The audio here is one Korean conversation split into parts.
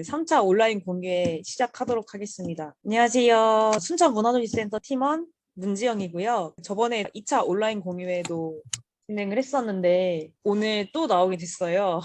3차 온라인 공개 시작하도록 하겠습니다. 안녕하세요. 순천문화도시센터 팀원 문지영이고요. 저번에 2차 온라인 공유회도 진행을 했었는데 오늘 또 나오게 됐어요.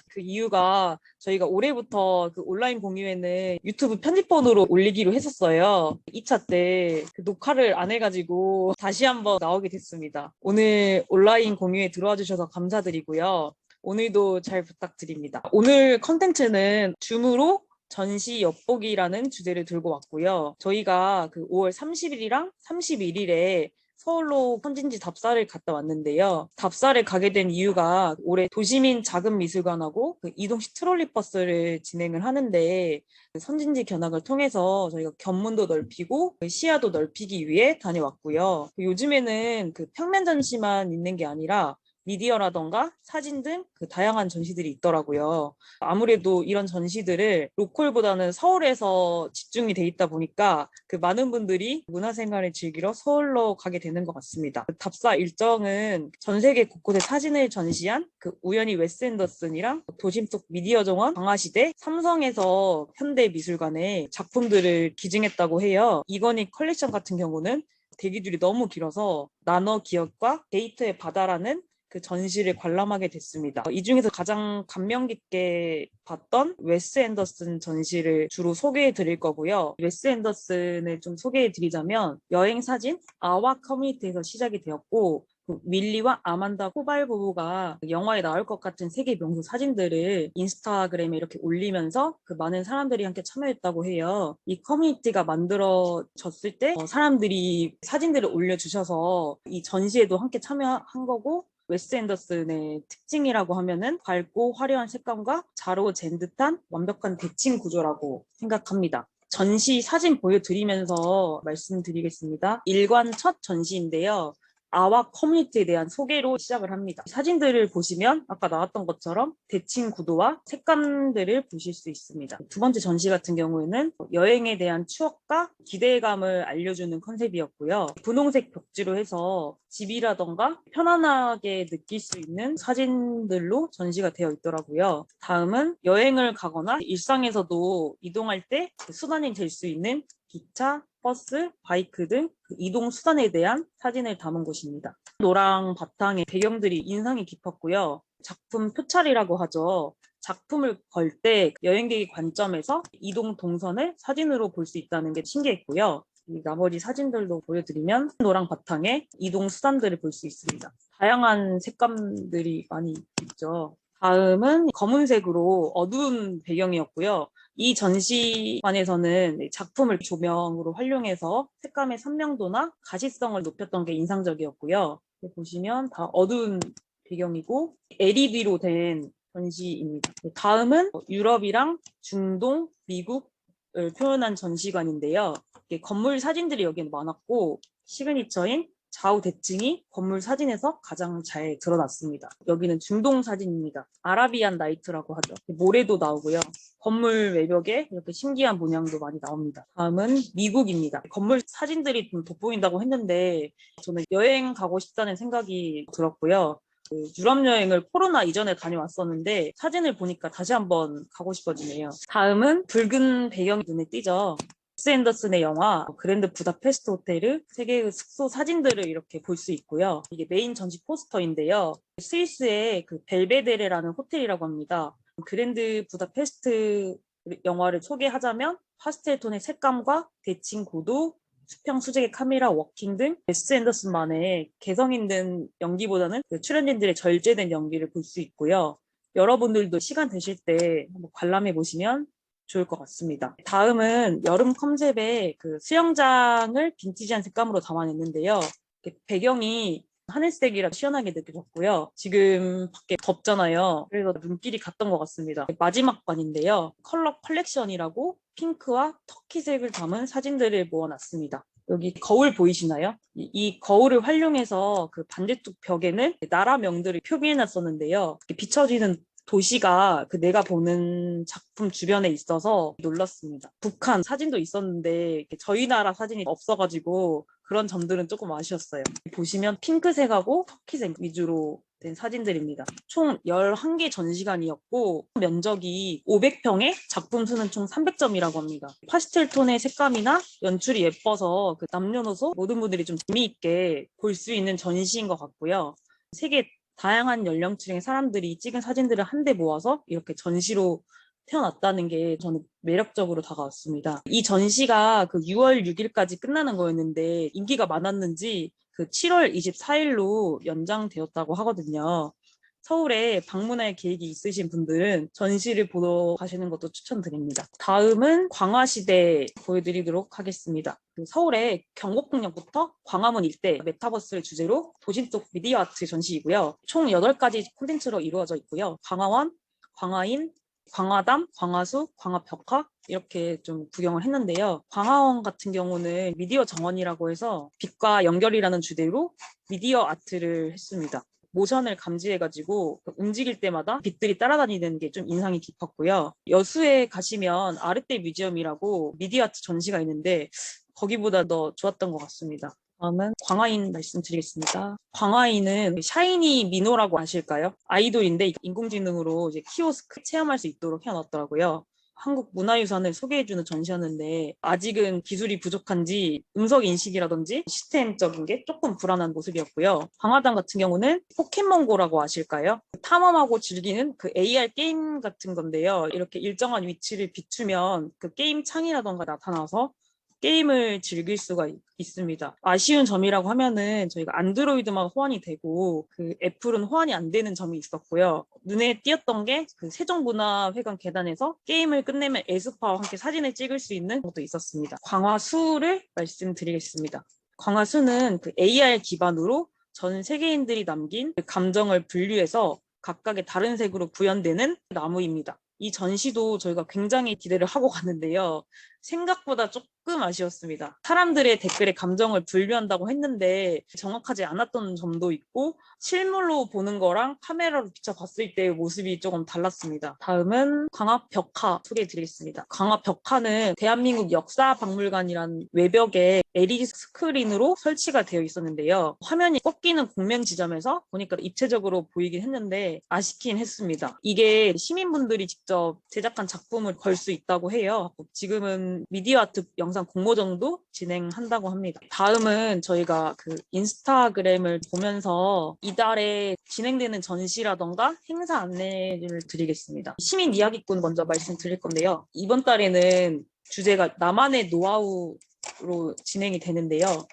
그 이유가 저희가 올해부터 그 온라인 공유회는 유튜브 편집본으로 올리기로 했었어요. 2차 때 그 녹화를 안 해가지고 다시 한번 나오게 됐습니다. 오늘 온라인 공유회 들어와 주셔서 감사드리고요. 오늘도 잘 부탁드립니다. 오늘 컨텐츠는 줌으로 전시 엿보기라는 주제를 들고 왔고요. 저희가 그 5월 30일이랑 31일에 서울로 선진지 답사를 갔다 왔는데요. 답사를 가게 된 이유가 올해 도시민 자금미술관하고 그 이동식 트롤리버스를 진행을 하는데 그 선진지 견학을 통해서 저희가 견문도 넓히고 시야도 넓히기 위해 다녀왔고요. 요즘에는 그 평면 전시만 있는 게 아니라 미디어라던가 사진 등 그 다양한 전시들이 있더라고요. 아무래도 이런 전시들을 로컬보다는 서울에서 집중이 돼 있다 보니까 그 많은 분들이 문화생활을 즐기러 서울로 가게 되는 것 같습니다. 그 답사 일정은 전 세계 곳곳에 사진을 전시한 그 우연히 웨스 앤더슨이랑 도심 속 미디어 정원 강화시대 삼성에서 현대미술관에 작품들을 기증했다고 해요. 이거닉 컬렉션 같은 경우는 대기줄이 너무 길어서 나너 기억과 데이터의 바다라는 그 전시를 관람하게 됐습니다. 이 중에서 가장 감명 깊게 봤던 웨스 앤더슨 전시를 주로 소개해 드릴 거고요. 웨스 앤더슨을 좀 소개해 드리자면 여행 사진 아와 커뮤니티에서 시작이 되었고 그 윌리와 아만다 호발 부부가 영화에 나올 것 같은 세계 명소 사진들을 인스타그램에 이렇게 올리면서 그 많은 사람들이 함께 참여했다고 해요. 이 커뮤니티가 만들어졌을 때 사람들이 사진들을 올려주셔서 이 전시에도 함께 참여한 거고 웨스 앤더슨의 특징이라고 하면은 밝고 화려한 색감과 잘 어울리는 듯한 완벽한 대칭 구조라고 생각합니다. 전시 사진 보여드리면서 말씀드리겠습니다. 일관 첫 전시인데요. 아와 커뮤니티에 대한 소개로 시작을 합니다. 사진들을 보시면 아까 나왔던 것처럼 대칭 구도와 색감들을 보실 수 있습니다. 두 번째 전시 같은 경우에는 여행에 대한 추억과 기대감을 알려주는 컨셉이었고요. 분홍색 벽지로 해서 집이라던가 편안하게 느낄 수 있는 사진들로 전시가 되어 있더라고요. 다음은 여행을 가거나 일상에서도 이동할 때 수단이 될 수 있는 기차, 버스, 바이크 등 그 이동 수단에 대한 사진을 담은 곳입니다. 노랑 바탕의 배경들이 인상이 깊었고요. 작품 표찰이라고 하죠. 작품을 걸 때 여행객의 관점에서 이동 동선을 사진으로 볼 수 있다는 게 신기했고요. 이 나머지 사진들도 보여드리면 노랑 바탕의 이동 수단들을 볼 수 있습니다. 다양한 색감들이 많이 있죠. 다음은 검은색으로 어두운 배경이었고요. 이 전시관에서는 작품을 조명으로 활용해서 색감의 선명도나 가시성을 높였던 게 인상적이었고요. 보시면 다 어두운 배경이고 LED로 된 전시입니다. 다음은 유럽이랑 중동, 미국을 표현한 전시관인데요. 건물 사진들이 여기는 많았고 시그니처인 좌우 대칭이 건물 사진에서 가장 잘 드러났습니다. 여기는 중동 사진입니다. 아라비안 나이트라고 하죠. 모래도 나오고요. 건물 외벽에 이렇게 신기한 문양도 많이 나옵니다. 다음은 미국입니다. 건물 사진들이 좀 돋보인다고 했는데 저는 여행 가고 싶다는 생각이 들었고요. 그 유럽 여행을 코로나 이전에 다녀왔었는데 사진을 보니까 다시 한번 가고 싶어지네요. 다음은 붉은 배경이 눈에 띄죠. 웨스 앤더슨의 영화 그랜드 부다페스트 호텔의 세계의 숙소 사진들을 이렇게 볼 수 있고요. 이게 메인 전시 포스터인데요. 스위스의 그 벨베데레라는 호텔이라고 합니다. 그랜드 부다페스트 영화를 소개하자면 파스텔 톤의 색감과 대칭 구도, 수평 수직의 카메라 워킹 등 웨스 앤더슨만의 개성 있는 연기보다는 그 출연진들의 절제된 연기를 볼 수 있고요. 여러분들도 시간 되실 때 한번 관람해 보시면 좋을 것 같습니다. 다음은 여름 컨셉의 그 수영장을 빈티지한 색감으로 담아냈는데요. 배경이 하늘색이라 시원하게 느껴졌고요. 지금 밖에 덥잖아요. 그래서 눈길이 갔던 것 같습니다. 마지막 관인데요. 컬러 컬렉션이라고 핑크와 터키색을 담은 사진들을 모아놨습니다. 여기 거울 보이시나요? 이 거울을 활용해서 그 반대쪽 벽에는 나라명들을 표기해놨었는데요. 비춰지는 도시가 그 내가 보는 작품 주변에 있어서 놀랐습니다. 북한 사진도 있었는데 저희 나라 사진이 없어가지고 그런 점들은 조금 아쉬웠어요. 보시면 핑크색하고 터키색 위주로 된 사진들입니다. 총 11개 전시관이었고 면적이 500평에 작품 수는 총 300점이라고 합니다. 파스텔 톤의 색감이나 연출이 예뻐서 그 남녀노소 모든 분들이 좀 재미있게 볼 수 있는 전시인 것 같고요. 세계 다양한 연령층의 사람들이 찍은 사진들을 한데 모아서 이렇게 전시로 태어났다는 게 저는 매력적으로 다가왔습니다. 이 전시가 그 6월 6일까지 끝나는 거였는데 인기가 많았는지 그 7월 24일로 연장되었다고 하거든요. 서울에 방문할 계획이 있으신 분들은 전시를 보러 가시는 것도 추천드립니다. 다음은 광화시대 보여드리도록 하겠습니다. 그 서울의 경복궁역부터 광화문 일대 메타버스를 주제로 도심 속 미디어 아트 전시이고요. 총 8가지 콘텐츠로 이루어져 있고요. 광화원, 광화인, 광화담, 광화수, 광화벽화 이렇게 좀 구경을 했는데요. 광화원 같은 경우는 미디어 정원이라고 해서 빛과 연결이라는 주제로 미디어 아트를 했습니다. 모션을 감지해가지고 움직일 때마다 빛들이 따라다니는 게 좀 인상이 깊었고요. 여수에 가시면 아르떼 뮤지엄이라고 미디어 아트 전시가 있는데 거기보다 더 좋았던 것 같습니다. 다음은 광화인 말씀드리겠습니다. 광화인은 샤이니 미노라고 아실까요? 아이돌인데 인공지능으로 이제 키오스크 체험할 수 있도록 해놨더라고요. 한국 문화유산을 소개해주는 전시였는데 아직은 기술이 부족한지 음성 인식이라든지 시스템적인 게 조금 불안한 모습이었고요. 광화당 같은 경우는 포켓몬고라고 아실까요? 탐험하고 즐기는 그 AR 게임 같은 건데요. 이렇게 일정한 위치를 비추면 그 게임 창이라던가 나타나서 게임을 즐길 수가 있습니다. 아쉬운 점이라고 하면은 저희가 안드로이드만 호환이 되고 그 애플은 호환이 안 되는 점이 있었고요. 눈에 띄었던 게 그 세종문화회관 계단에서 게임을 끝내면 에스파와 함께 사진을 찍을 수 있는 것도 있었습니다. 광화수를 말씀드리겠습니다. 광화수는 그 AR 기반으로 전 세계인들이 남긴 그 감정을 분류해서 각각의 다른 색으로 구현되는 나무입니다. 이 전시도 저희가 굉장히 기대를 하고 갔는데요. 생각보다 조금 아쉬웠습니다. 사람들의 댓글에 감정을 분류한다고 했는데 정확하지 않았던 점도 있고 실물로 보는 거랑 카메라로 비춰봤을 때의 모습이 조금 달랐습니다. 다음은 광화벽화 소개해드리겠습니다. 광화벽화는 대한민국 역사박물관이라는 외벽에 LED 스크린으로 설치가 되어 있었는데요. 화면이 꺾이는 공면 지점에서 보니까 입체적으로 보이긴 했는데 아쉽긴 했습니다. 이게 시민분들이 직접 제작한 작품을 걸 수 있다고 해요. 지금은 미디어 아트 영상 공모전도 진행한다고 합니다. 다음은 저희가 그 인스타그램을 보면서 이달에 진행되는 전시라던가 행사 안내를 드리겠습니다. 시민 이야기꾼 먼저 말씀드릴 건데요. 이번 달에는 주제가 나만의 노하우로 진행이 되는데요.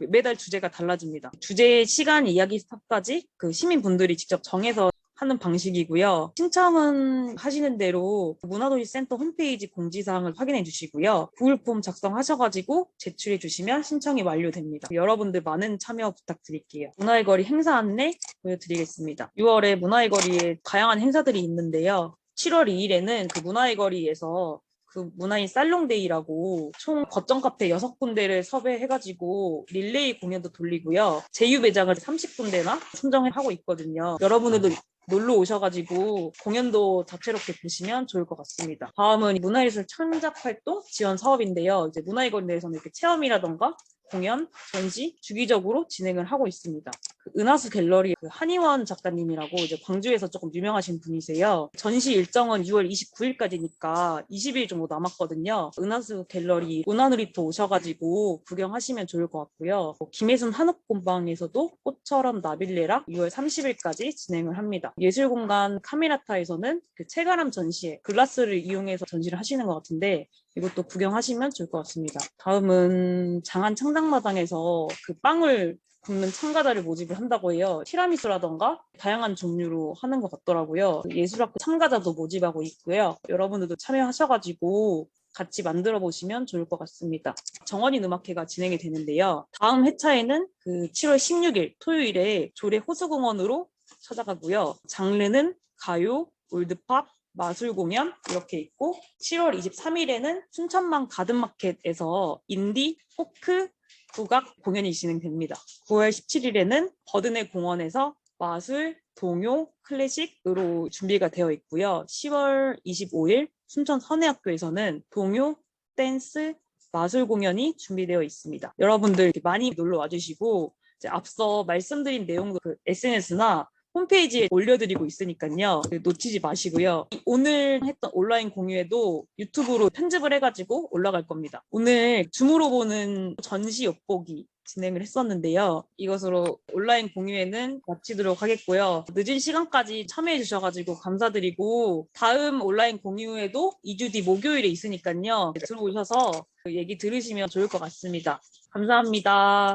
매달 주제가 달라집니다. 주제, 시간, 이야기 스탑까지 그 시민분들이 직접 정해서 하는 방식이고요. 신청은 하시는 대로 문화도시센터 홈페이지 공지사항을 확인해 주시고요. 구글 폼 작성하셔가지고 제출해 주시면 신청이 완료됩니다. 여러분들 많은 참여 부탁드릴게요. 문화의 거리 행사 안내 보여드리겠습니다. 6월에 문화의 거리에 다양한 행사들이 있는데요. 7월 2일에는 그 문화의 거리에서 그 문화인 살롱데이라고 총 거점 카페 6군데를 섭외해가지고 릴레이 공연도 돌리고요. 제휴 매장을 30군데나 선정하고 있거든요. 여러분들도 놀러 오셔가지고 공연도 다채롭게 보시면 좋을 것 같습니다. 다음은 문화예술 창작 활동 지원 사업인데요. 이제 문화의 거리에서는 이렇게 체험이라던가 공연, 전시 주기적으로 진행을 하고 있습니다. 그 은하수 갤러리 그 한의원 작가님이라고 이제 광주에서 조금 유명하신 분이세요. 전시 일정은 6월 29일까지니까 20일 정도 남았거든요. 은하수 갤러리 운하누리터 오셔가지고 구경하시면 좋을 것 같고요. 김혜순 한옥공방에서도 꽃처럼 나빌레라 6월 30일까지 진행을 합니다. 예술공간 카미라타에서는 그 체가람 전시회 글라스를 이용해서 전시를 하시는 것 같은데 이것도 구경하시면 좋을 것 같습니다. 다음은 장안 창당마당에서 그 빵을 굽는 참가자를 모집을 한다고 해요. 티라미수라던가 다양한 종류로 하는 것 같더라고요. 예술학교 참가자도 모집하고 있고요. 여러분들도 참여하셔가지고 같이 만들어 보시면 좋을 것 같습니다. 정원인 음악회가 진행이 되는데요. 다음 회차에는 그 7월 16일 토요일에 조례 호수공원으로 찾아가고요. 장르는 가요, 올드팝, 마술 공연 이렇게 있고 7월 23일에는 순천만 가든마켓에서 인디, 포크, 국악 공연이 진행됩니다. 9월 17일에는 버드네 공원에서 마술, 동요, 클래식으로 준비가 되어 있고요. 10월 25일 순천 선해학교에서는 동요, 댄스, 마술 공연이 준비되어 있습니다. 여러분들 많이 놀러 와주시고 이제 앞서 말씀드린 내용도 그 SNS나 홈페이지에 올려드리고 있으니까요. 놓치지 마시고요. 오늘 했던 온라인 공유에도 유튜브로 편집을 해가지고 올라갈 겁니다. 오늘 줌으로 보는 전시 엿보기 진행을 했었는데요. 이것으로 온라인 공유회는 마치도록 하겠고요. 늦은 시간까지 참여해 주셔가지고 감사드리고 다음 온라인 공유회도 2주 뒤 목요일에 있으니까요. 들어오셔서 그 얘기 들으시면 좋을 것 같습니다. 감사합니다.